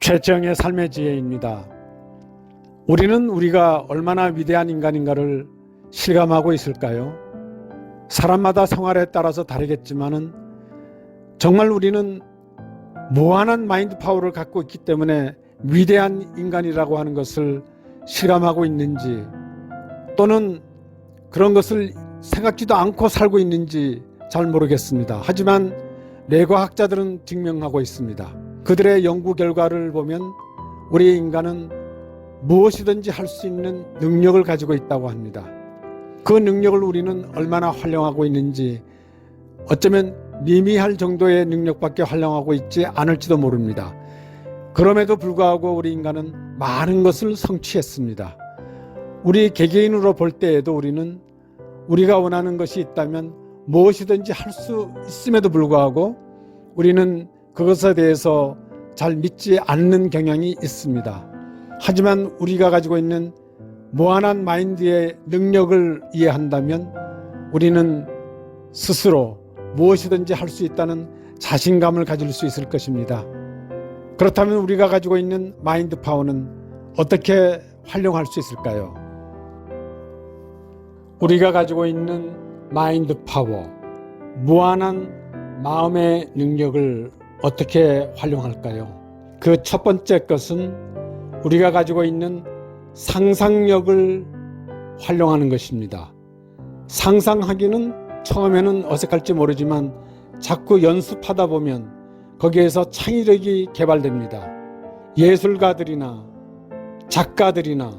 최정의 삶의 지혜입니다. 우리는 우리가 얼마나 위대한 인간인가를 실감하고 있을까요? 사람마다 생활에 따라서 다르겠지만은 정말 우리는 무한한 마인드 파워를 갖고 있기 때문에 위대한 인간이라고 하는 것을 실감하고 있는지, 또는 그런 것을 생각지도 않고 살고 있는지 잘 모르겠습니다. 하지만 뇌과학자들은 증명하고 있습니다. 그들의 연구 결과를 보면 우리 인간은 무엇이든지 할 수 있는 능력을 가지고 있다고 합니다. 그 능력을 우리는 얼마나 활용하고 있는지, 어쩌면 미미할 정도의 능력밖에 활용하고 있지 않을지도 모릅니다. 그럼에도 불구하고 우리 인간은 많은 것을 성취했습니다. 우리 개개인으로 볼 때에도 우리는 우리가 원하는 것이 있다면 무엇이든지 할 수 있음에도 불구하고 우리는 그것에 대해서 잘 믿지 않는 경향이 있습니다. 하지만 우리가 가지고 있는 무한한 마인드의 능력을 이해한다면 우리는 스스로 무엇이든지 할 수 있다는 자신감을 가질 수 있을 것입니다. 그렇다면 우리가 가지고 있는 마인드 파워는 어떻게 활용할 수 있을까요? 우리가 가지고 있는 마인드 파워, 무한한 마음의 능력을 어떻게 활용할까요? 그 첫 번째 것은 우리가 가지고 있는 상상력을 활용하는 것입니다. 상상하기는 처음에는 어색할지 모르지만 자꾸 연습하다 보면 거기에서 창의력이 개발됩니다. 예술가들이나 작가들이나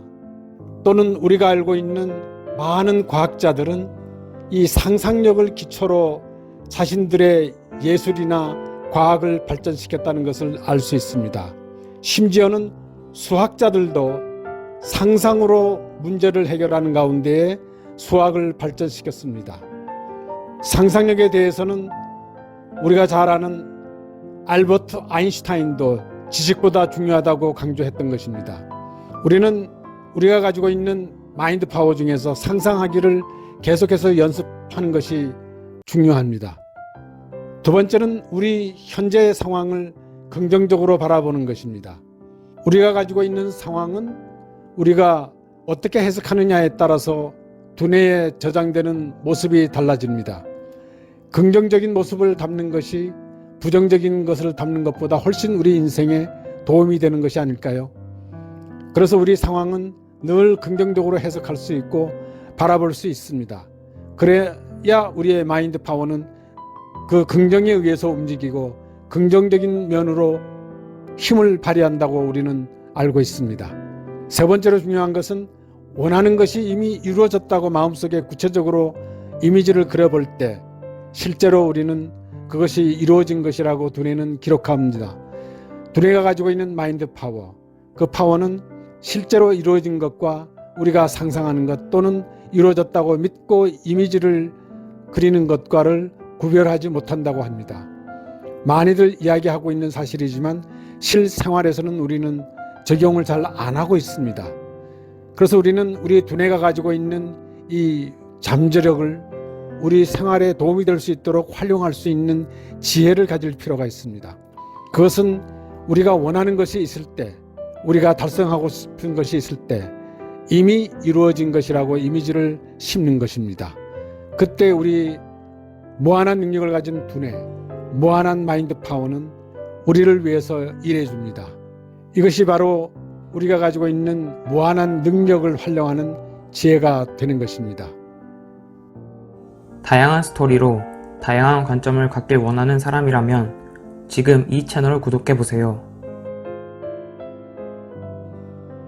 또는 우리가 알고 있는 많은 과학자들은 이 상상력을 기초로 자신들의 예술이나 과학을 발전시켰다는 것을 알 수 있습니다. 심지어는 수학자들도 상상으로 문제를 해결하는 가운데에 수학을 발전시켰습니다. 상상력에 대해서는 우리가 잘 아는 알버트 아인슈타인도 지식보다 중요하다고 강조했던 것입니다. 우리는 우리가 가지고 있는 마인드 파워 중에서 상상하기를 계속해서 연습하는 것이 중요합니다. 두 번째는 우리 현재의 상황을 긍정적으로 바라보는 것입니다. 우리가 가지고 있는 상황은 우리가 어떻게 해석하느냐에 따라서 두뇌에 저장되는 모습이 달라집니다. 긍정적인 모습을 담는 것이 부정적인 것을 담는 것보다 훨씬 우리 인생에 도움이 되는 것이 아닐까요? 그래서 우리 상황은 늘 긍정적으로 해석할 수 있고 바라볼 수 있습니다. 그래야 우리의 마인드 파워는 그 긍정에 의해서 움직이고 긍정적인 면으로 힘을 발휘한다고 우리는 알고 있습니다. 세 번째로 중요한 것은 원하는 것이 이미 이루어졌다고 마음속에 구체적으로 이미지를 그려볼 때 실제로 우리는 그것이 이루어진 것이라고 두뇌는 기록합니다. 두뇌가 가지고 있는 마인드 파워, 그 파워는 실제로 이루어진 것과 우리가 상상하는 것 또는 이루어졌다고 믿고 이미지를 그리는 것과를 구별하지 못한다고 합니다. 많이들 이야기하고 있는 사실이지만 실생활에서는 우리는 적용을 잘 안 하고 있습니다. 그래서 우리는 우리 두뇌가 가지고 있는 이 잠재력을 우리 생활에 도움이 될 수 있도록 활용할 수 있는 지혜를 가질 필요가 있습니다. 그것은 우리가 원하는 것이 있을 때, 우리가 달성하고 싶은 것이 있을 때 이미 이루어진 것이라고 이미지를 심는 것입니다. 그때 우리 무한한 능력을 가진 두뇌, 무한한 마인드 파워는 우리를 위해서 일해줍니다. 이것이 바로 우리가 가지고 있는 무한한 능력을 활용하는 지혜가 되는 것입니다. 다양한 스토리로 다양한 관점을 갖길 원하는 사람이라면 지금 이 채널을 구독해보세요.